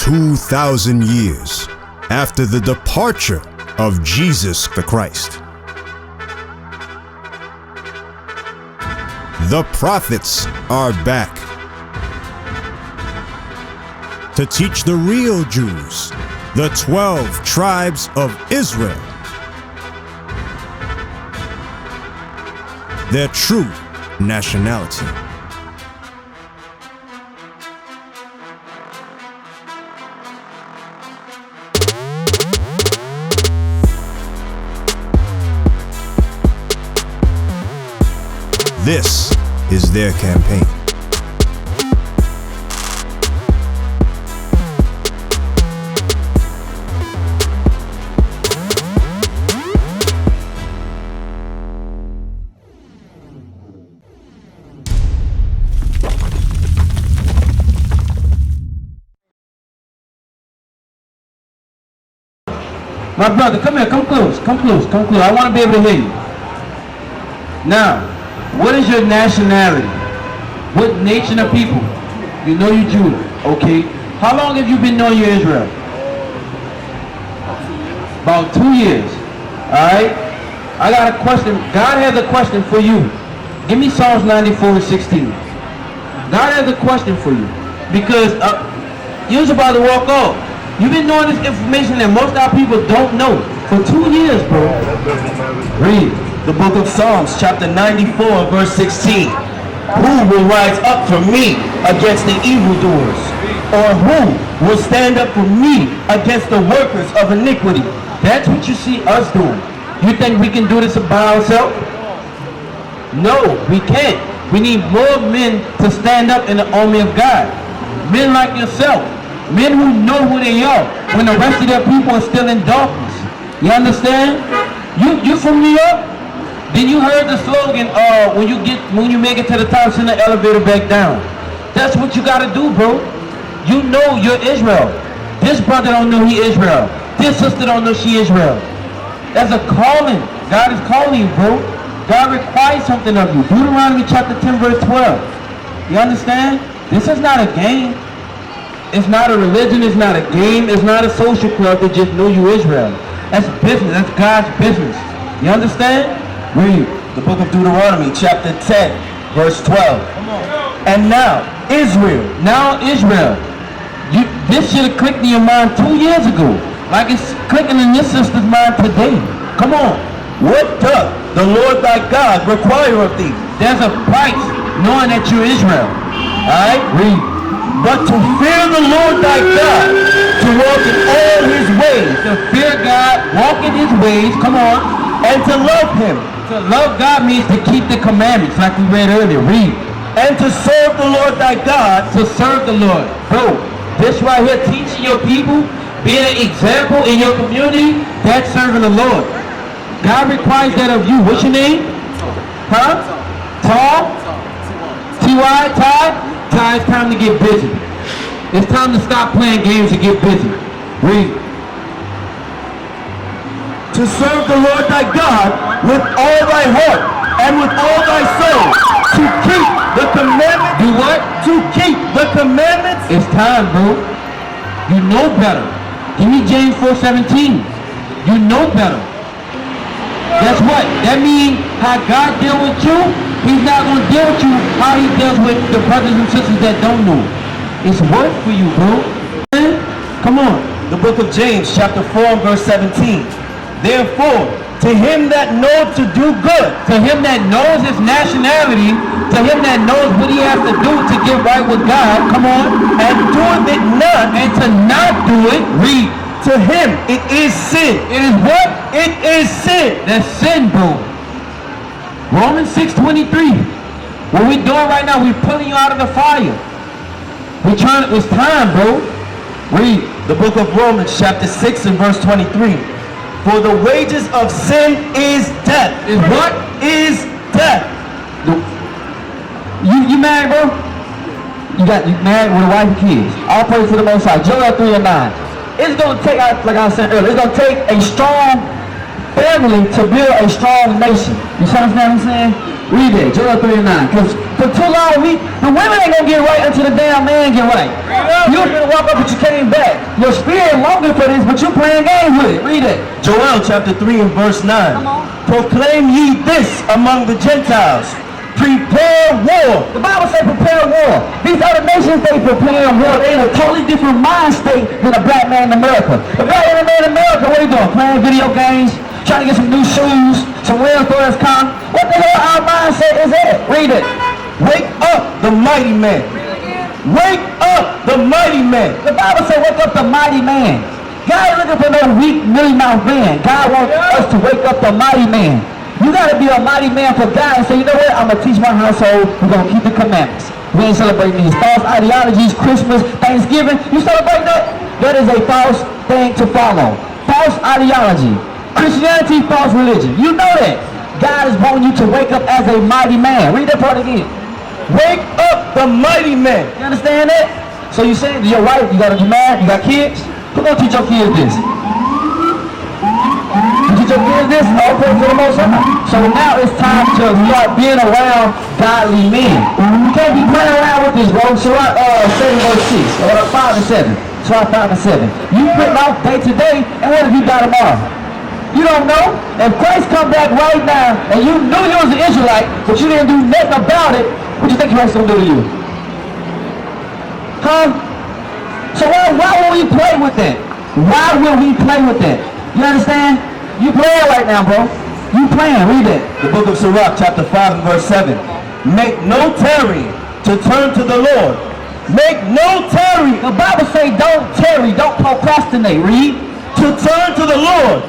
2,000 years after the departure of Jesus the Christ. The prophets are back to teach the real Jews, the 12 tribes of Israel, their true nationality. This is their campaign. My brother, come here, come close. I want to be able to hear you. Now, what is your nationality? What nation of people? You know you're Judah, okay? How long have you been knowing you're Israel? About 2 years, alright? I got a question. God has a question for you. Give me Psalms 94:16. God has a question for you. Because you're about to walk off. You've been knowing this information that most of our people don't know for 2 years, bro. Read. The book of Psalms, chapter 94, verse 16. Who will rise up for me against the evildoers? Or who will stand up for me against the workers of iniquity? That's what you see us doing. You think we can do this by ourselves? No, we can't. We need more men to stand up in the army of God. Men like yourself. Men who know who they are when the rest of their people are still in darkness. You understand? You from New York? Then you heard the slogan, when you make it to the top, send the elevator back down. That's what you gotta do, bro. You know you're Israel. This brother don't know he Israel. This sister don't know she Israel. That's a calling. God is calling you, bro. God requires something of you. Deuteronomy chapter 10, verse 12. You understand? This is not a game. It's not a religion. It's not a game. It's not a social club to just know you Israel. That's business. That's God's business. You understand? Read the book of Deuteronomy, chapter 10, verse 12. And now, Israel. This should have clicked in your mind 2 years ago. Like it's clicking in your sister's mind today. Come on. What doth the Lord thy God require of thee? There's a price knowing that you're Israel. Alright? Read. But to fear the Lord thy God, to walk in all his ways. To fear God, walk in his ways, come on. And to love him. To love God means to keep the commandments, like we read earlier. Read. And to serve the Lord thy God. To serve the Lord. Bro, this right here, teaching your people, being an example in your community, that's serving the Lord. God requires that of you. What's your name? Huh? Tall? T-Y? Ty? Ty, it's time to get busy. It's time to stop playing games and get busy. Read. To serve the Lord thy God with all thy heart and with all thy soul. To keep the commandments. Do what? To keep the commandments. It's time, bro. You know better. Give me James 4:17. You know better. Guess what? That means how God deals with you, he's not going to deal with you how he deals with the brothers and sisters that don't know. It's work for you, bro. Come on. The book of James, chapter 4, verse 17. Therefore, to him that knows to do good, to him that knows his nationality, to him that knows what he has to do to get right with God, come on, and doeth it not, and to not do it, read. To him it is sin. It is what? It is sin. That's sin, bro. Romans 6:23. What we're doing right now, we're pulling you out of the fire. It's time, bro. Read. The book of Romans, chapter 6 and verse 23. For the wages of sin is death. Is what? Is death. You married, bro? You married with a wife and kids. All praise to the Most High. Joel 3:9. It's going to take, like I said earlier, it's going to take a strong family to build a strong nation. You understand what I'm saying? Read it. Joel 3:9. Because for too long, the women ain't gonna get right until the damn man get right. You're gonna walk up, but you came back. Your spirit longing for this, but you playing games with it. Read it. Joel chapter 3 and verse 9. Proclaim ye this among the Gentiles. Prepare war. The Bible says prepare war. These other nations, they prepare war. They're in a totally different mind state than a black man in America. The black man in America, what are you doing? Playing video games, trying to get some new shoes, some real stores come. What the hell our mindset is that? Read it. Wake up the mighty man. Wake up the mighty man. The Bible says wake up the mighty man. God ain't looking for no weak, mealy-mouthed man. God wants us to wake up the mighty man. You got to be a mighty man for God and say, you know what, I'm going to teach my household, we're going to keep the commandments. We ain't celebrating these false ideologies, Christmas, Thanksgiving. You celebrate that? That is a false thing to follow. False ideology. Christianity, false religion. You know that. God is wanting you to wake up as a mighty man. Read that part again. Wake up the mighty man. You understand that? So you saying to your wife, you got to be married, you got kids? Who's going to teach your kids this? Teach your kids this? All praise to the Most High. So now it's time to start being around godly men. You can't be playing around with this, bro. Surah 7 verse 6, or 5 and 7. Surah 5 and 7. You putting off day to day, and what if you die tomorrow? You don't know. If Christ come back right now, and you knew you was an Israelite, but you didn't do nothing about it, what you think Christ gonna do to you? Huh? So why will we play with that? Why will we play with that? You understand? You playing right now, bro. You playing. Read it. The book of Sirach, chapter 5 and verse 7. Make no tarry to turn to the Lord. Make no tarry. The Bible say don't tarry, don't procrastinate. Read. To turn to the Lord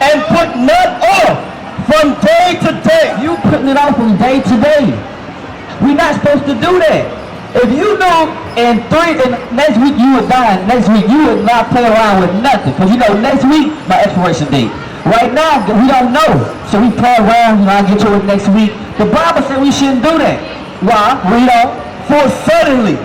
and put not off from day to day. You putting it off from day to day. We're not supposed to do that. If you know and next week you would die, next week you would not play around with nothing. Because you know next week, my expiration date. Right now, we don't know. So we play around, you know, I'll get to it next week. The Bible said we shouldn't do that. Why? Read on. For suddenly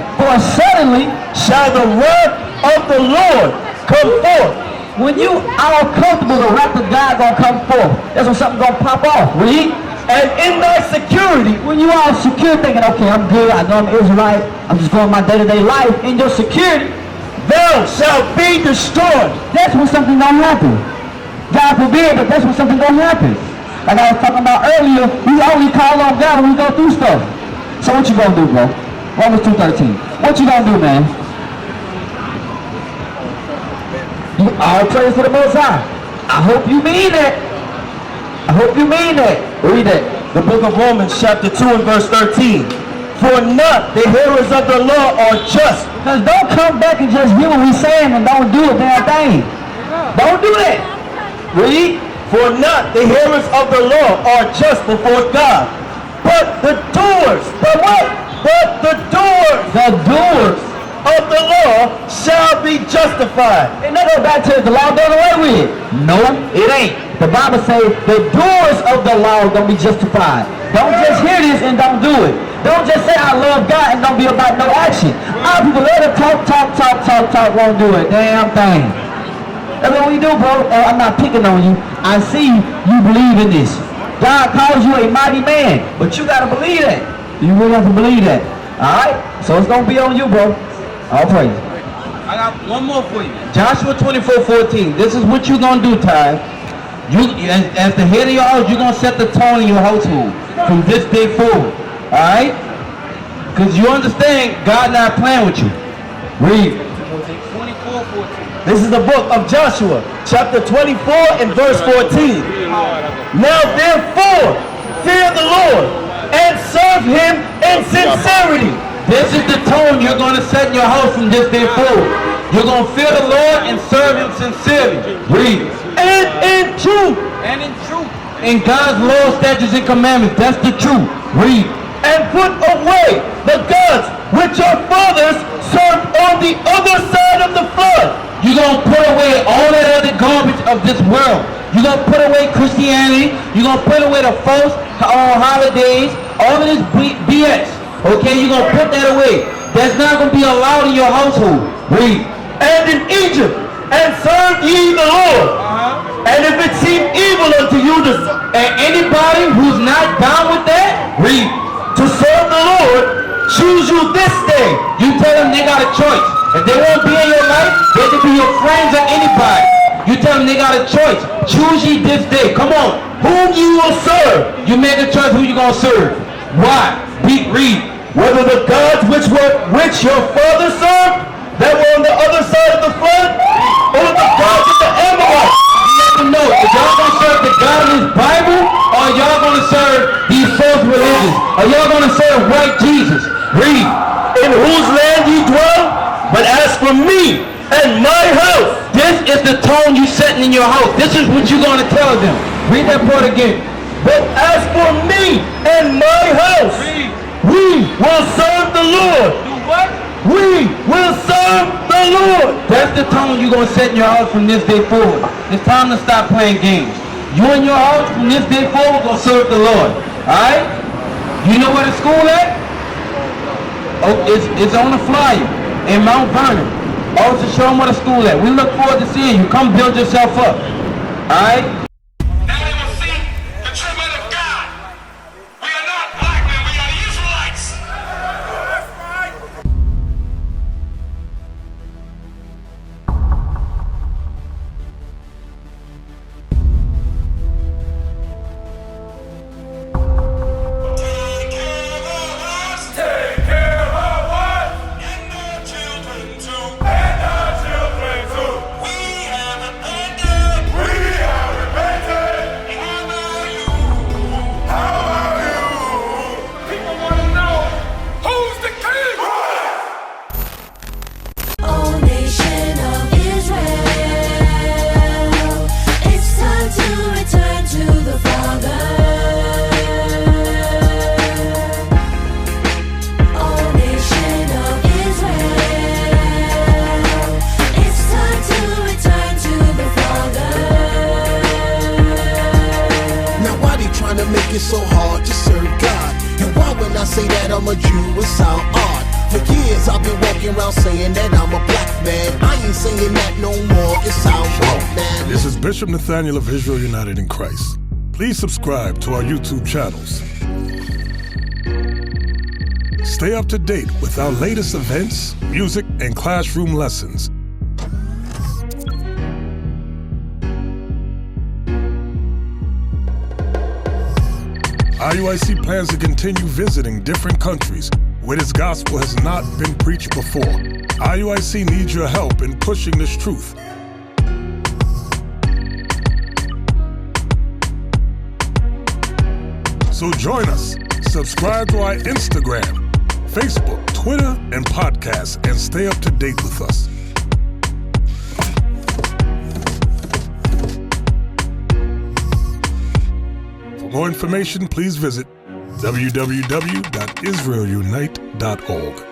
shall the wrath of the Lord come forth. When you are comfortable, the wrath of God gonna come forth. That's when something gonna pop off. Read. And in thy security, when you are secure thinking, okay, I'm good, I know I'm Israelite, I'm just going my day-to-day life, in your security, thou shalt be destroyed. That's when something gonna happen. God forbid, but that's when something gonna happen. Like I was talking about earlier, we only call on God when we go through stuff. So what you gonna do, bro? Romans 2:13. What you gonna do, man? You all praise to the Most High. I hope you mean that. I hope you mean that. Read it. The book of Romans chapter 2 and verse 13. For not the hearers of the law are just. Because don't come back and just hear what we saying and don't do a damn thing. Don't do that. Read. For not the hearers of the law are just before God, but the doers. But what? But the doers. The doers of the law shall be justified. And they go back to the law done away with. No, it ain't. The Bible says the doers of the law are going to be justified. Don't just hear this and don't do it. Don't just say I love God and don't be about no action. Our people let them talk, won't do a damn thing. That's what we do, bro. I'm not picking on you. I see you believe in this. God calls you a mighty man, but you got to believe that. You really have to believe that. All right? So it's going to be on you, bro. All praise. I got one more for you. Joshua 24:14. This is what you're going to do, Ty. You, as the head of your house, you're going to set the tone in your household from this day forward. Alright? Because you understand God not playing with you. Read. 24:14. This is the book of Joshua, chapter 24 and verse 14. Now therefore, fear the Lord and serve him in sincerity. This is the tone you're going to set in your house from this day forward. You're going to fear the Lord and serve him sincerely. Read. And in truth. And in truth. In God's law, statutes, and commandments. That's the truth. Read. And put away the gods which your fathers served on the other side of the flood. You're going to put away all that other garbage of this world. You're going to put away Christianity. You're going to put away the false holidays. All of this BS. Okay, you're going to put that away. That's not going to be allowed in your household. Read. And in Egypt, and serve ye the Lord. And if it seem evil unto you to... And anybody who's not down with that, read. to serve the Lord, choose you this day. You tell them they got a choice. If they won't be in your life, they can be your friends or anybody. You tell them they got a choice. Choose ye this day. Come on. Whom you will serve. You make a choice who you gonna serve. Why? Read. Whether the gods which your fathers served, that were on the other side of the flood, or the gods of the Amorites. You let them know if y'all gonna serve the God of this Bible, or y'all gonna serve these false religions, or y'all gonna serve white Jesus. Read. In whose land ye dwell, but as for me and my house. This is the tone you setting in your house. This is what you're gonna tell them. Read that part again. But as for me and my house, we will serve the Lord. Do what? We will serve the Lord. That's the tone you're gonna set in your house from this day forward. It's time to stop playing games. You and your house from this day forward gonna serve the Lord. Alright? You know where the school at? Oh, it's on the flyer in Mount Vernon. Also show them where the school at. We look forward to seeing you. Come build yourself up. Alright? Now they will see the treatment of God. We are not black men, we are Israelites. That's right. Take care of us. And our children too. We have abandoned. How are you? People want to know who's the king. O nation of Israel, it's time to return to the Father. O nation of Israel, it's time to return to the Father. Now why they trying to make it so hard to serve God? And why when I say that I'm a Jew it sound odd? For years I've been walking around saying that I'm a black man. I ain't saying that no more, it sounds wrong, man. This is Bishop Nathaniel of Israel United in Christ. Please subscribe to our YouTube channels. Stay up to date with our latest events, music, and classroom lessons. IUIC plans to continue visiting different countries where this gospel has not been preached before. IUIC needs your help in pushing this truth. So join us. Subscribe to our Instagram, Facebook, Twitter, and podcasts, and stay up to date with us. For more information, please visit www.israelunite.org.